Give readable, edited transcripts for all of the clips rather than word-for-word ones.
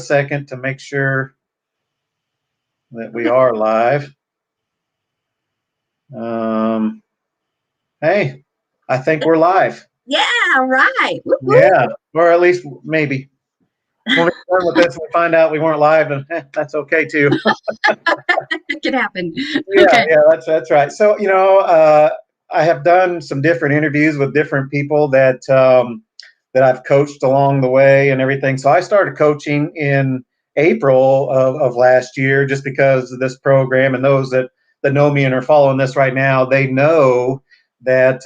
second to make sure that we are live. Hey, I think we're live. Yeah, right. Woo-hoo. Yeah, or at least maybe. When we start with this, we find out we weren't live, and that's okay too. It could happen. Yeah, Okay. yeah, that's right. So, I have done some different interviews with different people that I've coached along the way and everything. So I started coaching in April of last year, just because of this program, and those that know me and are following this right now, they know that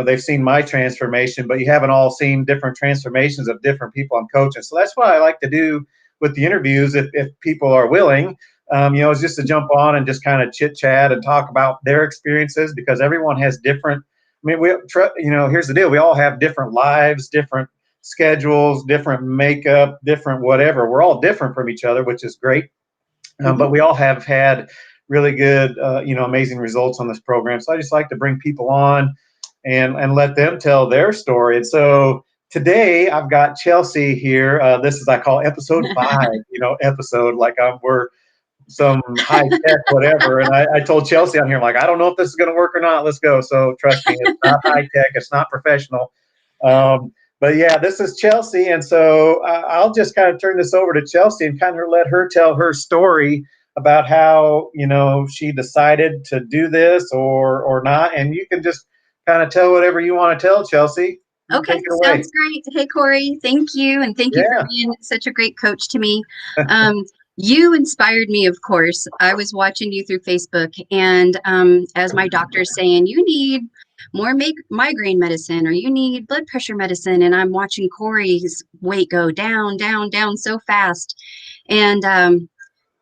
they've seen my transformation, but you haven't all seen different transformations of different people I'm coaching. So that's what I like to do with the interviews, if people are willing. Is just to jump on and just kind of chit chat and talk about their experiences, because everyone has different. I mean, here's the deal: we all have different lives, different schedules, different makeup, different whatever. We're all different from each other, which is great. But we all have had really good, amazing results on this program. So I just like to bring people on and let them tell their story. And so today I've got Chelsea here. This is, I call episode 5. Episode like we're some high tech whatever, and I told Chelsea on here, I'm like, I don't know if this is going to work or not. Let's go. So trust me, it's not high tech, it's not professional. But yeah, this is Chelsea, and so I'll just kind of turn this over to Chelsea and kind of let her tell her story about how she decided to do this or not, and you can just kind of tell whatever you want to tell, Chelsea. Okay, sounds great. Hey, Corey, thank you. And thank you for being such a great coach to me. You inspired me, of course. I was watching you through Facebook, and as my doctor's saying, you need more migraine medicine, or you need blood pressure medicine. And I'm watching Corey's weight go down, down, down so fast. And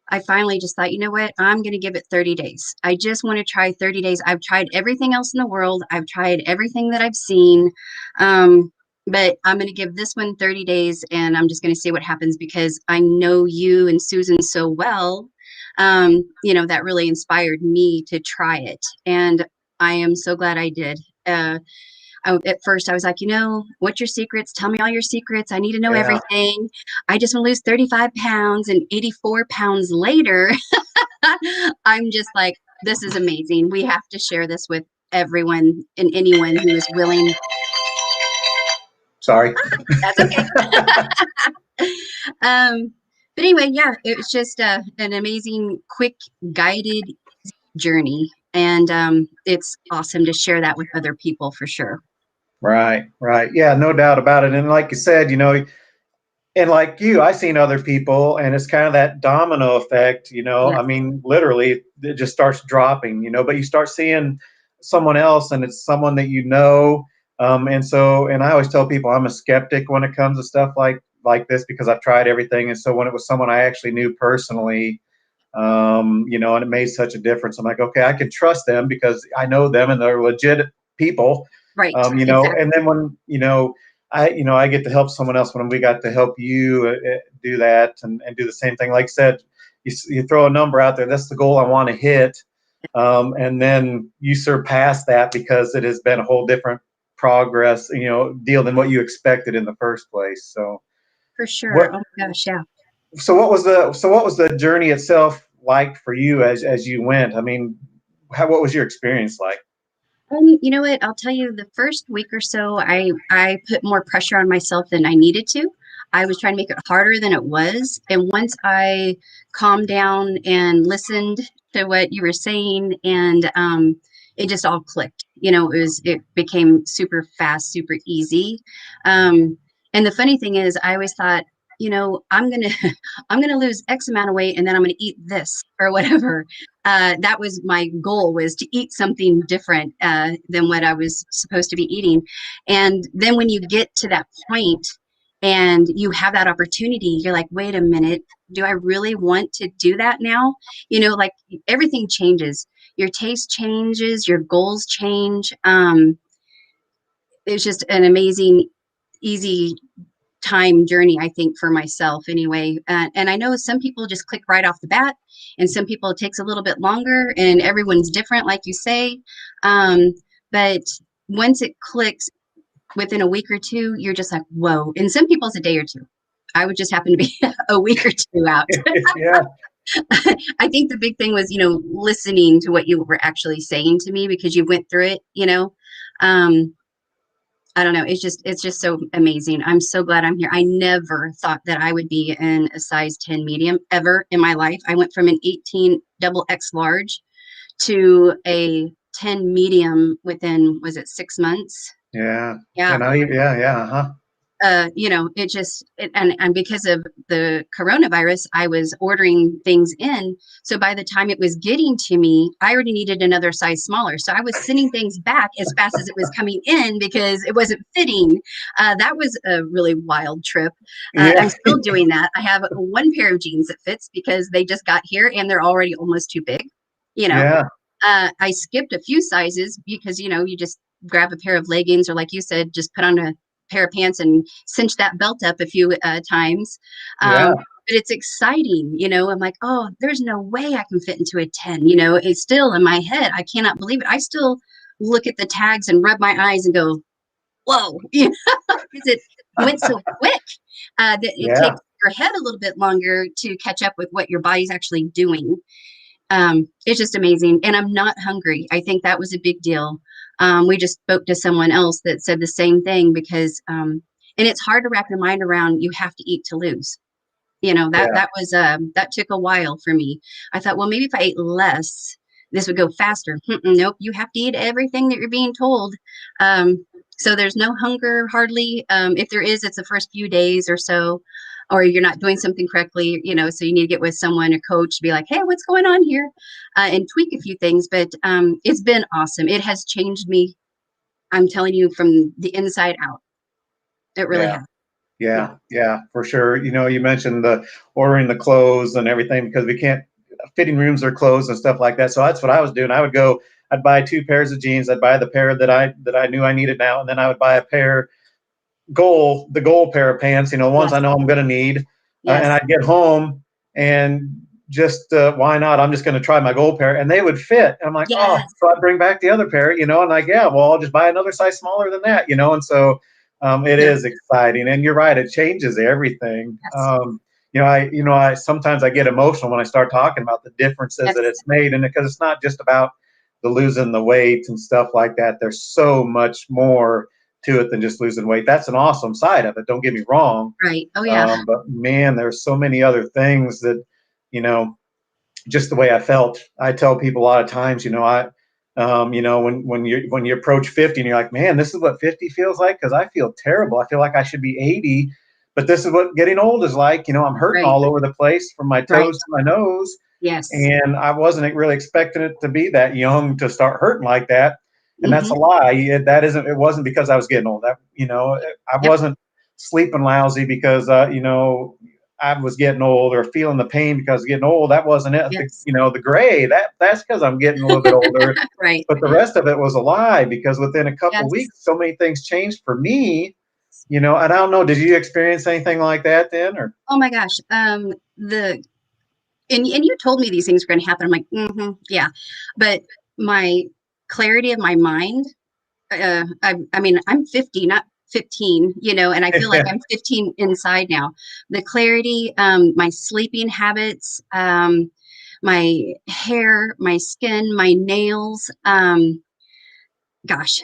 I finally just thought, you know what, I'm going to give it 30 days. I just want to try 30 days. I've tried everything else in the world. I've tried everything that I've seen. But I'm going to give this one 30 days, and I'm just going to see what happens, because I know you and Susan so well. That really inspired me to try it. And I am so glad I did. At first I was like, what's your secrets? Tell me all your secrets. I need to know everything. I just want to lose 35 pounds, and 84 pounds later, I'm just like, this is amazing. We have to share this with everyone and anyone who is willing. Sorry. That's okay. But anyway, yeah, it was just an amazing, quick, guided journey. And it's awesome to share that with other people for sure. Right. Yeah, no doubt about it. And like you said, and like you, I've seen other people, and it's kind of that domino effect, Yes. I mean, literally, it just starts dropping, but you start seeing someone else, and it's someone that and I always tell people I'm a skeptic when it comes to stuff like this, because I've tried everything. And so when it was someone I actually knew personally, and it made such a difference, I'm like, okay, I can trust them because I know them and they're legit people. Right. Exactly. And then when, I get to help someone else, when we got to help you do that and do the same thing. Like I said, you throw a number out there, that's the goal I want to hit. And then you surpass that, because it has been a whole different progress, deal than what you expected in the first place. So for sure. Oh my gosh. Yeah. So what was the journey itself like for you as you went? I mean, what was your experience like? You know what? I'll tell you, the first week or so, I put more pressure on myself than I needed to. I was trying to make it harder than it was. And once I calmed down and listened to what you were saying, and it just all clicked. It became super fast, super easy. And the funny thing is, I always thought, I'm gonna lose X amount of weight, and then I'm gonna eat this or whatever. That was my goal, was to eat something different than what I was supposed to be eating. And then when you get to that point and you have that opportunity, you're like, wait a minute, do I really want to do that now? Like, everything changes. Your taste changes, your goals change. It's just an amazing, easy time journey, I think, for myself anyway. And I know some people just click right off the bat, and some people it takes a little bit longer, and everyone's different, like you say. But once it clicks within a week or two, you're just like, whoa. And some people it's a day or two. I would just happen to be a week or two out. Yeah. I think the big thing was, listening to what you were actually saying to me because you went through it. Um, I don't know. It's just so amazing. I'm so glad I'm here. I never thought that I would be in a size 10 medium ever in my life. I went from an 18 double X large to a 10 medium within, was it 6 months? Yeah. Yeah. And yeah. Uh-huh. And because of the coronavirus, I was ordering things in. So by the time it was getting to me, I already needed another size smaller. So I was sending things back as fast as it was coming in because it wasn't fitting. That was a really wild trip. I'm Yeah. still doing that. I have one pair of jeans that fits because they just got here and they're already almost too big. You know, Yeah. I skipped a few sizes because, you just grab a pair of leggings or like you said, just put on a pair of pants and cinch that belt up a few times. Yeah. But it's exciting, I'm like, oh, there's no way I can fit into a 10, it's still in my head. I cannot believe it. I still look at the tags and rub my eyes and go, whoa, because it went so quick that it Yeah. takes your head a little bit longer to catch up with what your body's actually doing. It's just amazing. And I'm not hungry. I think that was a big deal. We just spoke to someone else that said the same thing because, and it's hard to wrap your mind around you have to eat to lose. That Yeah. that was that took a while for me. I thought, well, maybe if I ate less, this would go faster. Nope, you have to eat everything that you're being told. So there's no hunger hardly. If there is, it's the first few days or so, or you're not doing something correctly. So you need to get with someone, a coach, to be like, hey, what's going on here, and tweak a few things. But it's been awesome. It has changed me. I'm telling you, from the inside out. It really Yeah. has. Yeah. Yeah, for sure. You mentioned the ordering the clothes and everything because we can't, fitting rooms are closed and stuff like that. So that's what I was doing. I'd buy two pairs of jeans. I'd buy the pair that I knew I needed now, and then I would buy the goal pair of pants. Ones I Yes. know I'm going to need, and Yes. I'd get home and just why not? I'm just going to try my gold pair, and they would fit. And I'm like, oh, Yes. so I'd bring back the other pair, and like, yeah, well, I'll just buy another size smaller than that, and so it Yep. is exciting, and you're right, it changes everything. Yes. I sometimes I get emotional when I start talking about the differences Yes. that it's made, and because it's not just about the losing the weight and stuff like that. There's so much more to it than just losing weight. That's an awesome side of it. Don't get me wrong. Right. Oh yeah. But man, there's so many other things that, you know, just the way I felt. I tell people a lot of times, when you approach 50 and you're like, man, this is what 50 feels like, because I feel terrible. I feel like I should be 80, but this is what getting old is like. I'm hurting Right. all over the place from my Right. toes to my nose, Yes. and I wasn't really expecting it to be that young to start hurting like that. And that's a Mm-hmm. lie. It wasn't because I was getting old. I Yep. wasn't sleeping lousy because I was getting old, or feeling the pain because of getting old. That wasn't it. Yes. The gray, that's because I'm getting a little bit older. Right. But the rest of it was a lie, because within a couple of Yes. weeks, so many things changed for me. And I don't know, did you experience anything like that then, or? Oh my gosh. The and you told me these things were going to happen. I'm like, yeah. But my clarity of my mind, I mean, I'm 50, not 15, and I feel like I'm 15 inside now. The clarity, my sleeping habits, my hair, my skin, my nails, gosh,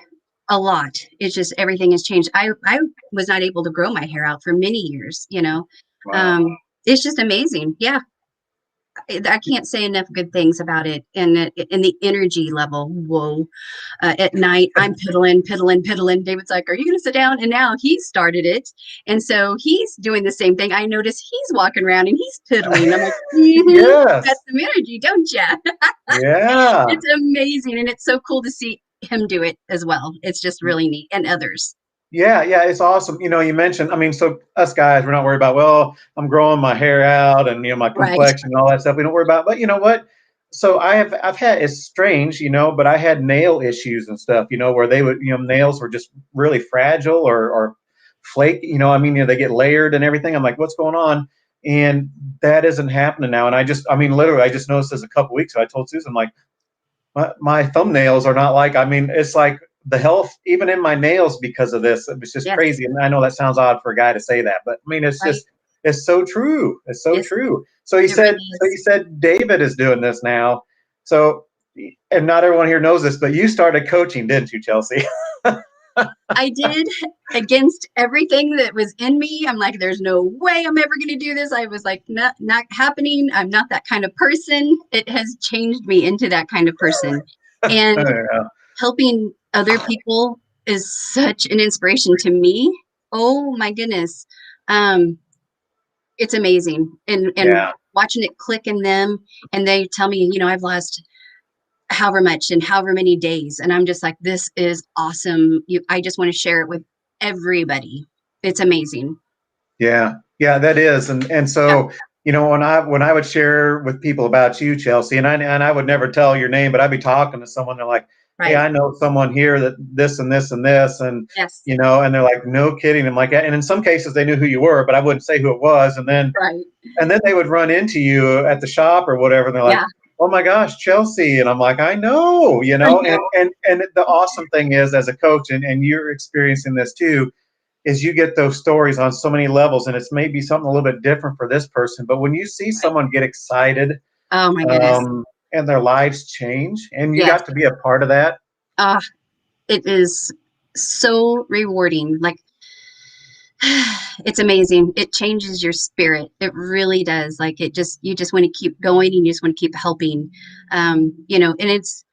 a lot. It's just everything has changed. I was not able to grow my hair out for many years. Wow. Um, it's just amazing. Yeah, I can't say enough good things about it. And the energy level, whoa. At night, I'm piddling, piddling, piddling. David's like, are you going to sit down? And now he started it. And so he's doing the same thing. I notice he's walking around and he's piddling. I'm like, got Yes. some energy, don't you? Yeah. It's amazing. And it's so cool to see him do it as well. It's just really neat. And others. Yeah, yeah, it's awesome. You mentioned, I mean, so us guys, we're not worried about, well, I'm growing my hair out and, my Right. complexion and all that stuff. We don't worry about, but you know what? So I've had, it's strange, but I had nail issues and stuff, where they would, nails were just really fragile, or flake, I mean, they get layered and everything. I'm like, what's going on? And that isn't happening now. And I mean, literally, I just noticed this a couple weeks ago. I told Susan, like, my thumbnails are not like, I mean, it's like the health even in my nails because of this. It was just Yes. crazy. And I know that sounds odd for a guy to say that, but I mean, it's Right. just, it's so true. It's so Yes, true. it really So you is. said David is doing this now. So, and not everyone here knows this, but you started coaching, didn't you, Chelsea? I did, against everything that was in me. I'm like, there's no way I'm ever going to do this. I was like, not happening. I'm not that kind of person. It has changed me into that kind of person. And Yeah. helping other people is such an inspiration to me. Oh my goodness. Um, it's amazing. And Yeah. watching it click in them, and they tell me, I've lost however much in however many days. And I'm just like, this is awesome. I just want to share it with everybody. It's amazing. Yeah, yeah, that is, and Yeah, so when I would share with people about you, Chelsea, and I would never tell your name, but I'd be talking to someone. They're like, "Hey, right. I know someone here that this and this and this," and Yes. and they're like, "No kidding." I'm like, and in some cases they knew who you were, but I wouldn't say who it was, Right. and then they would run into you at the shop or whatever, and they're like, Yeah, "Oh my gosh, Chelsea," and I'm like, "I know," I and know. the awesome thing is, as a coach, and you're experiencing this too, is you get those stories on so many levels, and it's maybe something a little bit different for this person, but when you see Right. someone get excited, Oh my goodness. um, and their lives change and you Yes. got to be a part of that. Ah, it is so rewarding. Like, it's amazing. It changes your spirit. It really does. Like, you just want to keep going, and you just want to keep helping. And it's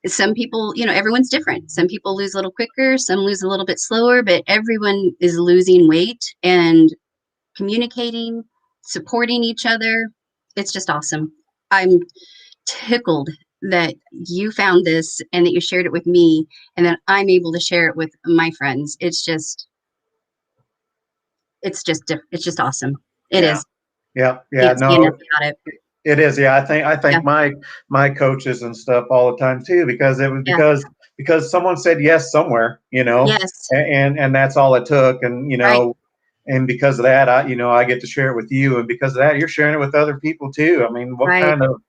some people, everyone's different. Some people lose a little quicker, some lose a little bit slower, but everyone is losing weight and communicating, supporting each other. It's just awesome. I'm tickled that you found this and that you shared it with me, and that I'm able to share it with my friends. It's just awesome. It Yeah, is. yeah, yeah, Can't say no, enough about it. it is. Yeah, I Yeah. think my coaches and stuff all the time too, because it was Yeah. because someone said yes somewhere, Yes. and that's all it took, and Right. and because of that, I get to share it with you, and because of that, you're sharing it with other people too. I mean, what Right. kind of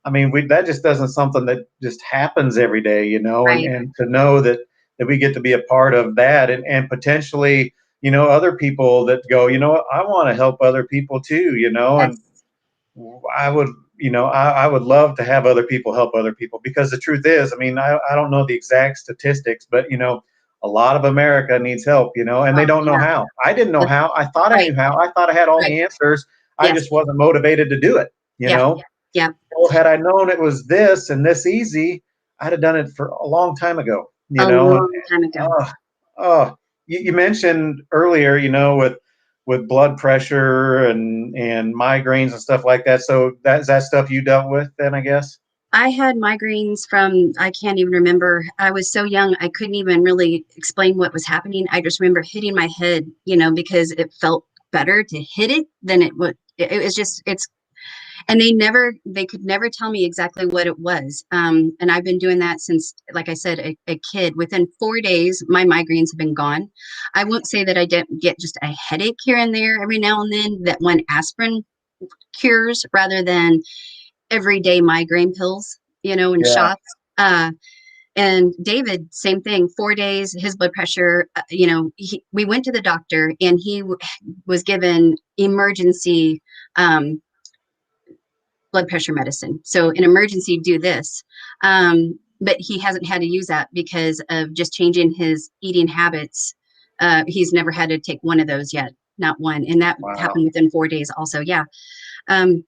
I mean, that just doesn't something that just happens every day, Right. and to know that we get to be a part of that, and potentially, other people that go, what, I want to help other people too, and Yes. I would, I would love to have other people help other people, because the truth is, I mean, I don't know the exact statistics, but a lot of America needs help, and they Oh don't know yeah. how. I didn't know That's how. I thought I right. knew how. I thought I had all Right. the answers. I Yes. just wasn't motivated to do it, you Yeah. know. Yeah. Well, had I known it was this and this easy, I'd have done it for a long time ago, A and long time ago. oh, oh, you mentioned earlier, with blood pressure and migraines and stuff like that. So that's that stuff you dealt with then, I guess. I had migraines from, I can't even remember. I was so young, I couldn't even really explain what was happening. I just remember hitting my head, because it felt better to hit it than it would. It was just, and they could never tell me exactly what it was. And I've been doing that since, like I said, a kid. Within 4 days, my migraines have been gone. I won't say that I didn't get just a headache here and there every now and then that one aspirin cures, rather than everyday migraine pills, and Yeah. shots. And David, same thing, 4 days, his blood pressure, we went to the doctor, and he was given emergency um, blood pressure medicine. So in emergency, do this. But he hasn't had to use that because of just changing his eating habits. He's never had to take one of those yet, not one. And that Wow. happened within 4 days also. Yeah. Um,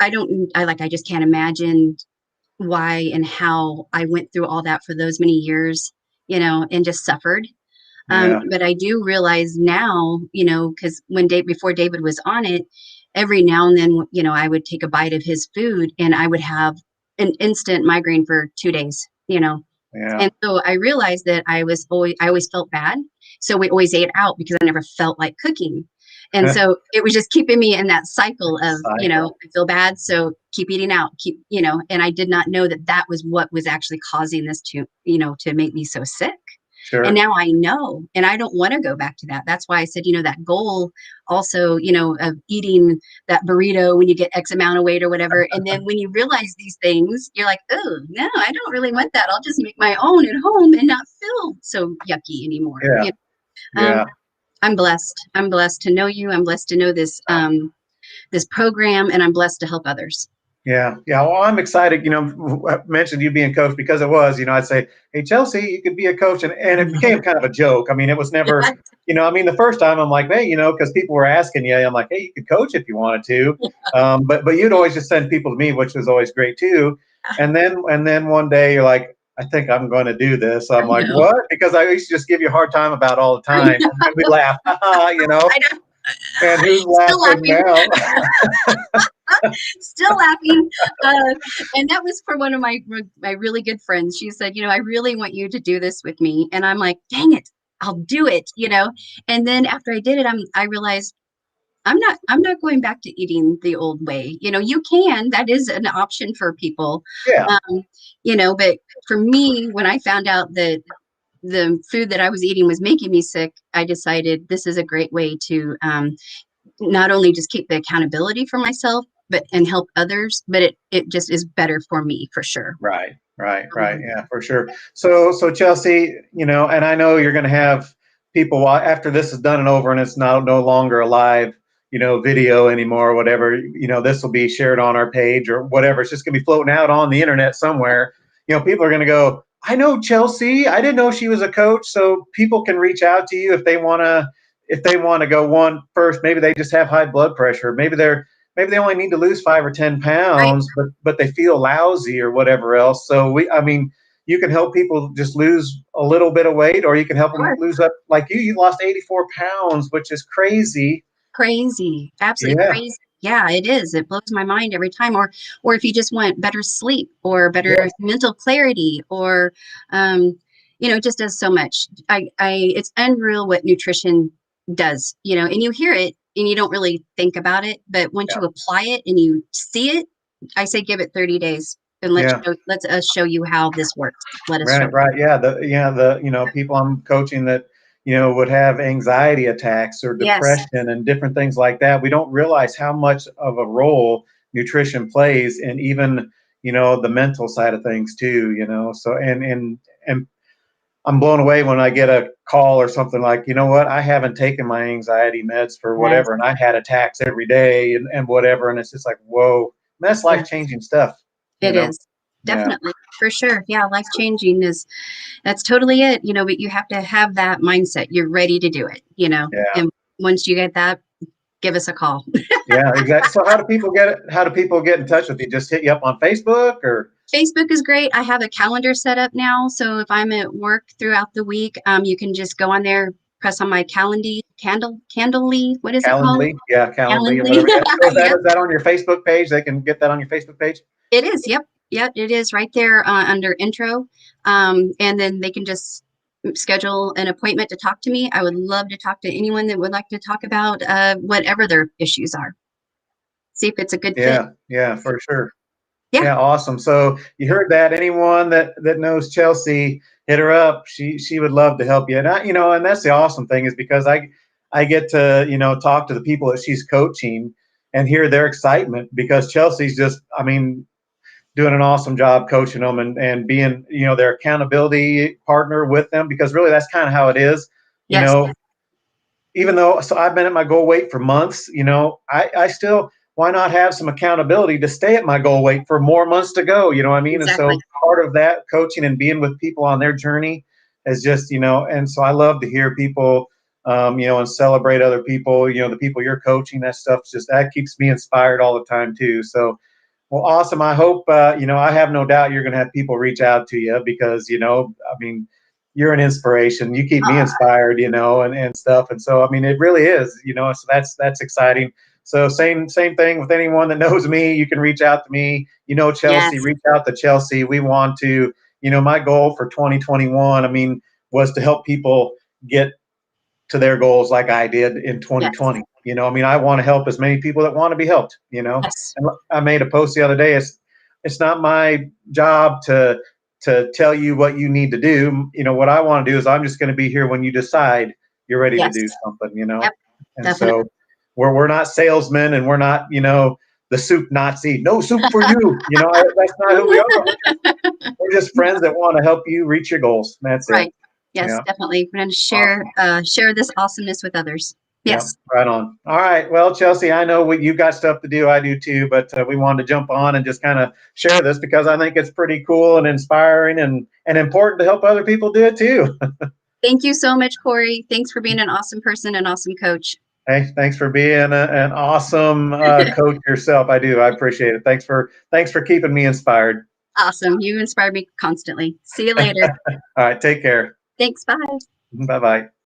I just can't imagine why and how I went through all that for those many years, and just suffered. Yeah. But I do realize now, because before David was on it, every now and then, I would take a bite of his food, and I would have an instant migraine for 2 days, Yeah. and so I realized that I always felt bad. So we always ate out because I never felt like cooking. And so it was just keeping me in that cycle of, Cycle. I feel bad. So keep eating out, and I did not know that that was what was actually causing this to make me so sick. And Sure. now I know, and I don't want to go back to that. That's why I said, that goal also, of eating that burrito when you get X amount of weight or whatever. And then when you realize these things, you're like, oh, no, I don't really want that. I'll just make my own at home and not feel so yucky anymore. Yeah. Um, Yeah. I'm blessed. I'm blessed to know you. I'm blessed to know this program, and I'm blessed to help others. Yeah, yeah. Well, I'm excited. I mentioned you being coach because it was. I'd say, "Hey, Chelsea, you could be a coach," and it became kind of a joke. I mean, it was never. The first time I'm like, "Hey, because people were asking you, I'm like, hey, you could coach if you wanted to," but you'd always just send people to me, which was always great too. And then one day you're like, "I think I'm going to do this." I'm I like, know. "What?" Because I used to just give you a hard time about all the I time, know. and we laugh, you know. I know. And who's Still laughing laughing. now? Still laughing. And that was for one of my really good friends. She said, I really want you to do this with me. And I'm like, dang it, I'll do it. And then after I did it, I realized I'm not going back to eating the old way. You can, that is an option for people. Yeah, Um, but for me, when I found out that the food that I was eating was making me sick, I decided this is a great way to not only just keep the accountability for myself, but and help others, but it just is better for me for sure. right. Yeah, for sure. So Chelsea, and I know you're going to have people after this is done and over, and it's now no longer a live, video anymore or whatever. This will be shared on our page or whatever. It's just going to be floating out on the internet somewhere. People are going to go, "I know Chelsea. I didn't know she was a coach." So people can reach out to you if they want to. If they want to go one first, maybe they just have high blood pressure. Maybe they only need to lose 5 or 10 pounds, but they feel lousy or whatever else. So you can help people just lose a little bit of weight, or you can help them Sure. lose up like you. You lost 84 pounds, which is crazy. Crazy, absolutely Yeah, crazy. Yeah, it is. It blows my mind every time. Or if you just want better sleep or better yes, mental clarity, or just does so much. It's unreal what nutrition does. And you hear it and you don't really think about it, but once yeah, you apply it and you see it, I say give it 30 days and yeah. let's us show you how this works. Let us show Right, you. right. Yeah, the people I'm coaching that would have anxiety attacks or Yes, depression and different things like that. We don't realize how much of a role nutrition plays in even the mental side of things too. So and I'm blown away when I get a call or something like, what, I haven't taken my anxiety meds for yes, whatever, and I had attacks every day and whatever, and it's just like, whoa, that's life yes, changing stuff. You it know? is. Yeah, Definitely, for sure. Yeah, life changing is that's totally it, but you have to have that mindset. You're ready to do it. yeah. And once you get that, give us a call. Yeah, exactly. So how do people get it? How do people get in touch with you? Just hit you up on Facebook or? Facebook is great. I have a calendar set up now. So if I'm at work throughout the week, you can just go on there, press on my Candlely. What is it called? Calendly, yeah, Calendly or Calendly. whatever. Yeah. So is that Yep. is that on your Facebook page? They can get that on your Facebook page. It is. Yep. Yep. It is right there under intro. And then they can just schedule an appointment to talk to me. I would love to talk to anyone that would like to talk about whatever their issues are. See if it's a good fit. Yeah, yeah, for sure. Yeah. Yeah, awesome. So you heard that. Anyone that knows Chelsea, hit her up. She would love to help you. And that's the awesome thing is because I get to talk to the people that she's coaching and hear their excitement because Chelsea's just doing an awesome job coaching them and being their accountability partner with them because really that's kind of how it is. You Yes. know, even though so I've been at my goal weight for months, I still why not have some accountability to stay at my goal weight for more months to go, you know what I mean? And Exactly. so part of that coaching and being with people on their journey is just, and so I love to hear people and celebrate other people, the people you're coaching, that stuff just that keeps me inspired all the time too. So well, awesome. I hope, I have no doubt you're going to have people reach out to you because, you're an inspiration. You keep me inspired, and stuff. And so, it really is, so that's exciting. So same thing with anyone that knows me, you can reach out to me, Chelsea, Yes. reach out to Chelsea. We want to, my goal for 2021, was to help people get to their goals like I did in Yes. 2020. I want to help as many people that want to be helped, Yes. And I made a post the other day. It's not my job to tell you what you need to do. What I want to do is I'm just going to be here when you decide you're ready to Yes. do something. Yep. And Definitely. so we're not salesmen and we're not, the soup Nazi. No soup for you. That's not who we are. We're just friends that want to help you reach your goals. That's it. Right. Yes, Yeah. definitely. We're going to share this awesomeness with others. Yeah, Yes. right on. All right. Well, Chelsea, I know you've got stuff to do. I do too, but we wanted to jump on and just kind of share this because I think it's pretty cool and inspiring and important to help other people do it too. Thank you so much, Corey. Thanks for being an awesome person, an awesome coach. Hey, thanks for being an awesome coach yourself. I do. I appreciate it. Thanks for keeping me inspired. Awesome. You inspire me constantly. See you later. All right. Take care. Thanks. Bye. Bye bye.